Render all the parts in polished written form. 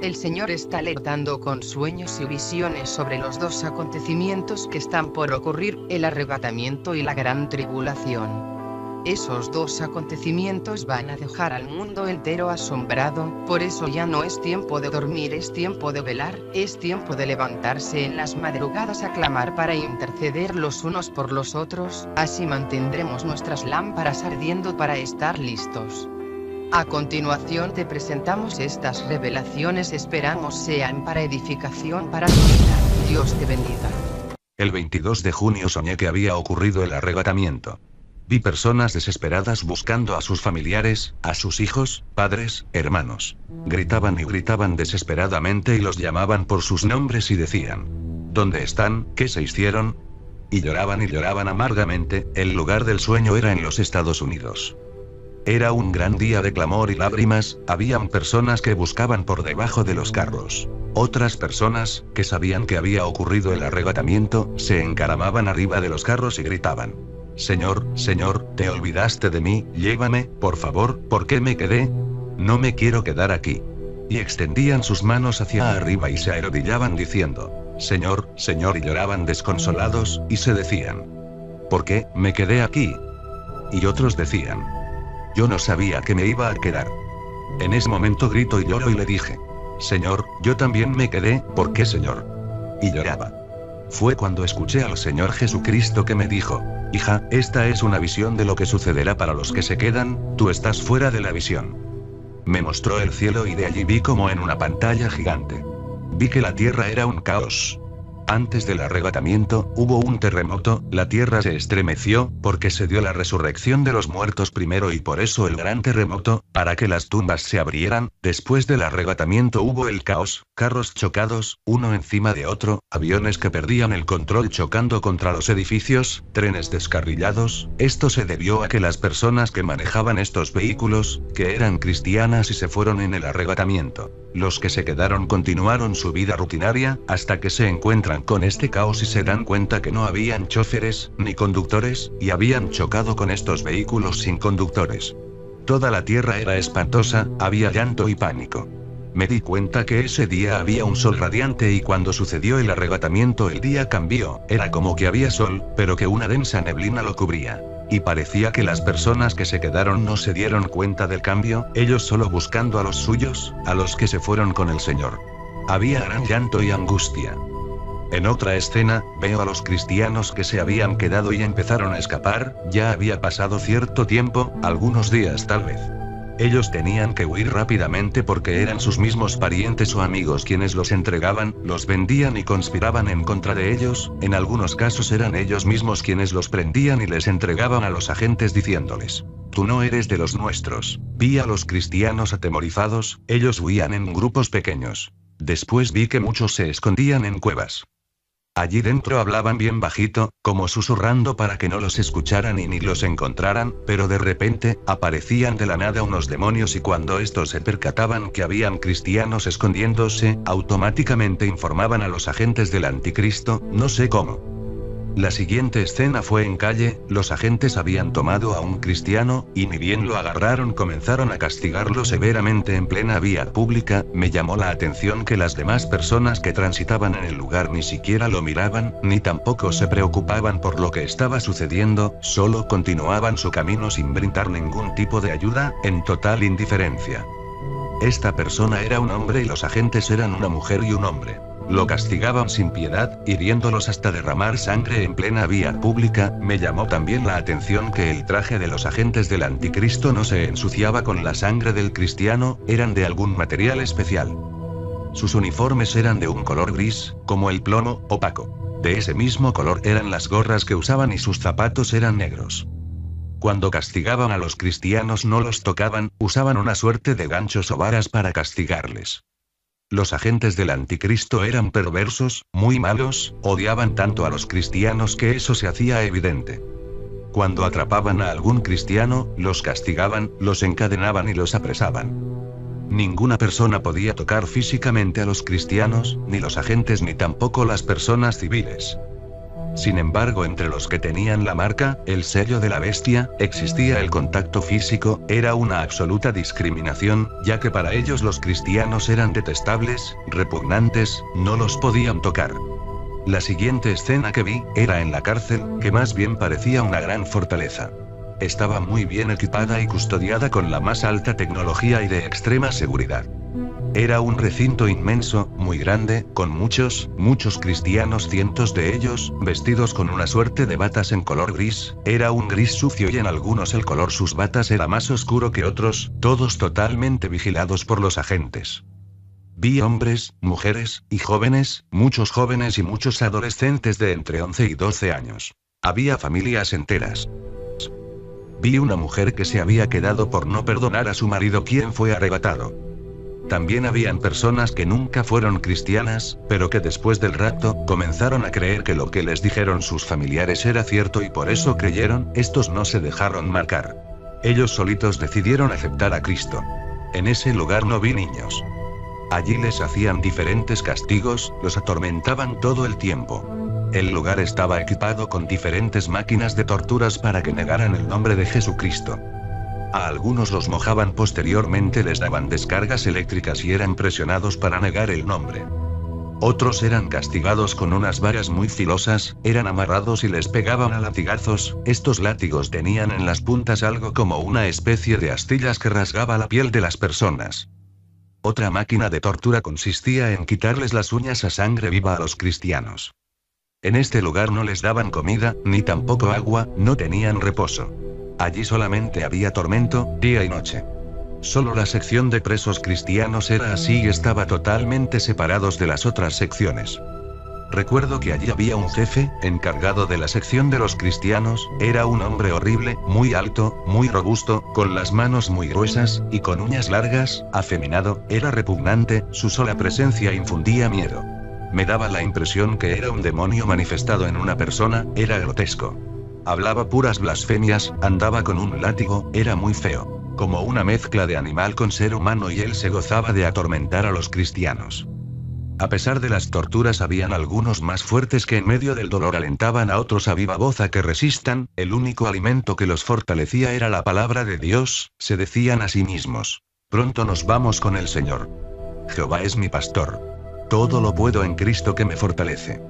El Señor está alertando con sueños y visiones sobre los dos acontecimientos que están por ocurrir, el arrebatamiento y la gran tribulación. Esos dos acontecimientos van a dejar al mundo entero asombrado, por eso ya no es tiempo de dormir, es tiempo de velar, es tiempo de levantarse en las madrugadas a clamar para interceder los unos por los otros, así mantendremos nuestras lámparas ardiendo para estar listos. A continuación te presentamos estas revelaciones, esperamos sean para edificación para tu vida. Dios te bendiga. El 22 de junio soñé que había ocurrido el arrebatamiento. Vi personas desesperadas buscando a sus familiares, a sus hijos, padres, hermanos. Gritaban y gritaban desesperadamente y los llamaban por sus nombres y decían: ¿dónde están? ¿Qué se hicieron? Y lloraban amargamente. El lugar del sueño era en los Estados Unidos. Era un gran día de clamor y lágrimas, habían personas que buscaban por debajo de los carros. Otras personas, que sabían que había ocurrido el arrebatamiento, se encaramaban arriba de los carros y gritaban: Señor, Señor, ¿te olvidaste de mí? Llévame, por favor, ¿por qué me quedé? No me quiero quedar aquí. Y extendían sus manos hacia arriba y se arrodillaban diciendo: Señor, Señor, y lloraban desconsolados, y se decían: ¿por qué me quedé aquí? Y otros decían: yo no sabía que me iba a quedar. En ese momento grito y lloro y le dije: Señor, yo también me quedé, ¿por qué, Señor? Y lloraba. Fue cuando escuché al Señor Jesucristo que me dijo: hija, esta es una visión de lo que sucederá para los que se quedan, tú estás fuera de la visión. Me mostró el cielo y de allí vi como en una pantalla gigante. Vi que la tierra era un caos. Antes del arrebatamiento, hubo un terremoto, la tierra se estremeció, porque se dio la resurrección de los muertos primero y por eso el gran terremoto, para que las tumbas se abrieran. Después del arrebatamiento hubo el caos, carros chocados, uno encima de otro, aviones que perdían el control chocando contra los edificios, trenes descarrilados. Esto se debió a que las personas que manejaban estos vehículos, que eran cristianas y se fueron en el arrebatamiento. Los que se quedaron continuaron su vida rutinaria, hasta que se encuentran con este caos y se dan cuenta que no habían choferes, ni conductores, y habían chocado con estos vehículos sin conductores. Toda la tierra era espantosa, había llanto y pánico. Me di cuenta que ese día había un sol radiante y cuando sucedió el arrebatamiento el día cambió, era como que había sol, pero que una densa neblina lo cubría. Y parecía que las personas que se quedaron no se dieron cuenta del cambio, ellos solo buscando a los suyos, a los que se fueron con el Señor. Había gran llanto y angustia. En otra escena, veo a los cristianos que se habían quedado y empezaron a escapar, ya había pasado cierto tiempo, algunos días tal vez. Ellos tenían que huir rápidamente porque eran sus mismos parientes o amigos quienes los entregaban, los vendían y conspiraban en contra de ellos, en algunos casos eran ellos mismos quienes los prendían y les entregaban a los agentes diciéndoles: tú no eres de los nuestros. Vi a los cristianos atemorizados, ellos huían en grupos pequeños. Después vi que muchos se escondían en cuevas. Allí dentro hablaban bien bajito, como susurrando para que no los escucharan y ni los encontraran, pero de repente, aparecían de la nada unos demonios y cuando estos se percataban que habían cristianos escondiéndose, automáticamente informaban a los agentes del anticristo, no sé cómo. La siguiente escena fue en calle, los agentes habían tomado a un cristiano, y ni bien lo agarraron comenzaron a castigarlo severamente en plena vía pública. Me llamó la atención que las demás personas que transitaban en el lugar ni siquiera lo miraban, ni tampoco se preocupaban por lo que estaba sucediendo, solo continuaban su camino sin brindar ningún tipo de ayuda, en total indiferencia. Esta persona era un hombre y los agentes eran una mujer y un hombre. Lo castigaban sin piedad, hiriéndolos hasta derramar sangre en plena vía pública. Me llamó también la atención que el traje de los agentes del anticristo no se ensuciaba con la sangre del cristiano, eran de algún material especial. Sus uniformes eran de un color gris, como el plomo, opaco. De ese mismo color eran las gorras que usaban y sus zapatos eran negros. Cuando castigaban a los cristianos no los tocaban, usaban una suerte de ganchos o varas para castigarles. Los agentes del anticristo eran perversos, muy malos, odiaban tanto a los cristianos que eso se hacía evidente. Cuando atrapaban a algún cristiano, los castigaban, los encadenaban y los apresaban. Ninguna persona podía tocar físicamente a los cristianos, ni los agentes ni tampoco las personas civiles. Sin embargo, entre los que tenían la marca, el sello de la bestia, existía el contacto físico, era una absoluta discriminación, ya que para ellos los cristianos eran detestables, repugnantes, no los podían tocar. La siguiente escena que vi, era en la cárcel, que más bien parecía una gran fortaleza. Estaba muy bien equipada y custodiada con la más alta tecnología y de extrema seguridad. Era un recinto inmenso, muy grande, con muchos cristianos, cientos de ellos, vestidos con una suerte de batas en color gris, era un gris sucio y en algunos el color sus batas era más oscuro que otros, todos totalmente vigilados por los agentes. Vi hombres, mujeres, y jóvenes, muchos jóvenes y muchos adolescentes de entre 11 y 12 años. Había familias enteras. Vi una mujer que se había quedado por no perdonar a su marido quien fue arrebatado. También habían personas que nunca fueron cristianas, pero que después del rapto, comenzaron a creer que lo que les dijeron sus familiares era cierto y por eso creyeron, estos no se dejaron marcar. Ellos solitos decidieron aceptar a Cristo. En ese lugar no vi niños. Allí les hacían diferentes castigos, los atormentaban todo el tiempo. El lugar estaba equipado con diferentes máquinas de torturas para que negaran el nombre de Jesucristo. A algunos los mojaban, posteriormente les daban descargas eléctricas y eran presionados para negar el nombre. Otros eran castigados con unas varas muy filosas, eran amarrados y les pegaban a latigazos, estos látigos tenían en las puntas algo como una especie de astillas que rasgaba la piel de las personas. Otra máquina de tortura consistía en quitarles las uñas a sangre viva a los cristianos. En este lugar no les daban comida, ni tampoco agua, no tenían reposo. Allí solamente había tormento, día y noche. Solo la sección de presos cristianos era así y estaba totalmente separados de las otras secciones. Recuerdo que allí había un jefe, encargado de la sección de los cristianos, era un hombre horrible, muy alto, muy robusto, con las manos muy gruesas, y con uñas largas, afeminado, era repugnante, su sola presencia infundía miedo. Me daba la impresión que era un demonio manifestado en una persona, era grotesco. Hablaba puras blasfemias, andaba con un látigo, era muy feo. Como una mezcla de animal con ser humano y él se gozaba de atormentar a los cristianos. A pesar de las torturas habían algunos más fuertes que en medio del dolor alentaban a otros a viva voz a que resistan, el único alimento que los fortalecía era la palabra de Dios, se decían a sí mismos. Pronto nos vamos con el Señor. Jehová es mi pastor. Todo lo puedo en Cristo que me fortalece.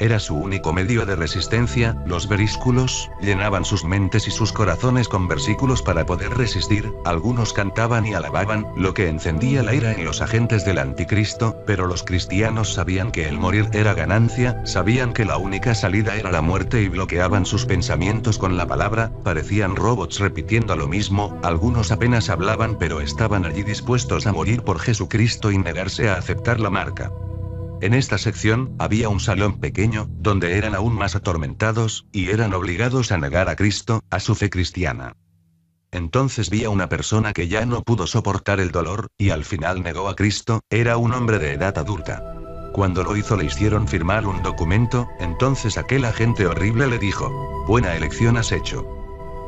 Era su único medio de resistencia, los versículos, llenaban sus mentes y sus corazones con versículos para poder resistir, algunos cantaban y alababan, lo que encendía la ira en los agentes del anticristo, pero los cristianos sabían que el morir era ganancia, sabían que la única salida era la muerte y bloqueaban sus pensamientos con la palabra, parecían robots repitiendo lo mismo, algunos apenas hablaban pero estaban allí dispuestos a morir por Jesucristo y negarse a aceptar la marca. En esta sección, había un salón pequeño, donde eran aún más atormentados, y eran obligados a negar a Cristo, a su fe cristiana. Entonces vi a una persona que ya no pudo soportar el dolor, y al final negó a Cristo, era un hombre de edad adulta. Cuando lo hizo le hicieron firmar un documento, entonces aquel agente horrible le dijo, «Buena elección has hecho».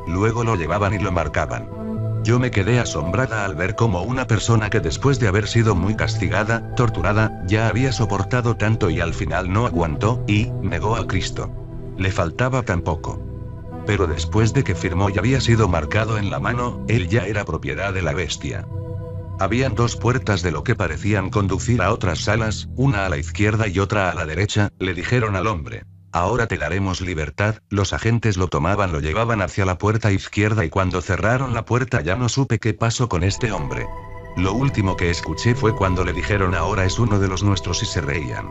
Luego lo llevaban y lo marcaban. Yo me quedé asombrada al ver cómo una persona que después de haber sido muy castigada, torturada, ya había soportado tanto y al final no aguantó, y negó a Cristo. Le faltaba tan poco. Pero después de que firmó y había sido marcado en la mano, él ya era propiedad de la bestia. Habían dos puertas de lo que parecían conducir a otras salas, una a la izquierda y otra a la derecha, le dijeron al hombre. Ahora te daremos libertad, los agentes lo tomaban, lo llevaban hacia la puerta izquierda y cuando cerraron la puerta ya no supe qué pasó con este hombre. Lo último que escuché fue cuando le dijeron ahora es uno de los nuestros y se reían.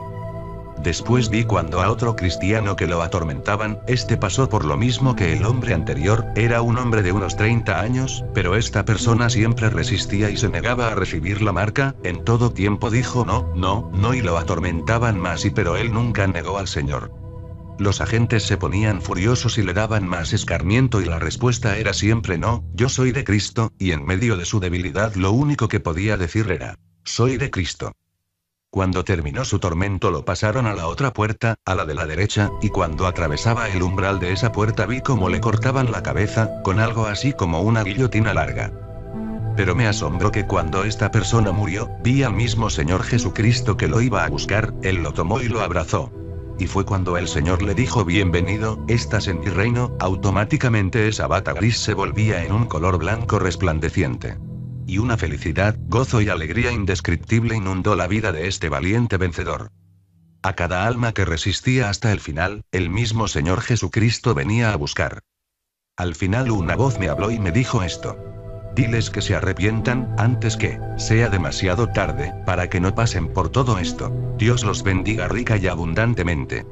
Después vi cuando a otro cristiano que lo atormentaban, este pasó por lo mismo que el hombre anterior, era un hombre de unos 30 años, pero esta persona siempre resistía y se negaba a recibir la marca, en todo tiempo dijo no y lo atormentaban más pero él nunca negó al Señor. Los agentes se ponían furiosos y le daban más escarmiento y la respuesta era siempre no, yo soy de Cristo, y en medio de su debilidad lo único que podía decir era, soy de Cristo. Cuando terminó su tormento lo pasaron a la otra puerta, a la de la derecha, y cuando atravesaba el umbral de esa puerta vi cómo le cortaban la cabeza, con algo así como una guillotina larga. Pero me asombró que cuando esta persona murió, vi al mismo Señor Jesucristo que lo iba a buscar, él lo tomó y lo abrazó. Y fue cuando el Señor le dijo: bienvenido, estás en mi reino. Automáticamente esa bata gris se volvía en un color blanco resplandeciente. Y una felicidad, gozo y alegría indescriptible inundó la vida de este valiente vencedor. A cada alma que resistía hasta el final, el mismo Señor Jesucristo venía a buscar. Al final una voz me habló y me dijo esto: diles que se arrepientan, antes que sea demasiado tarde, para que no pasen por todo esto. Dios los bendiga rica y abundantemente.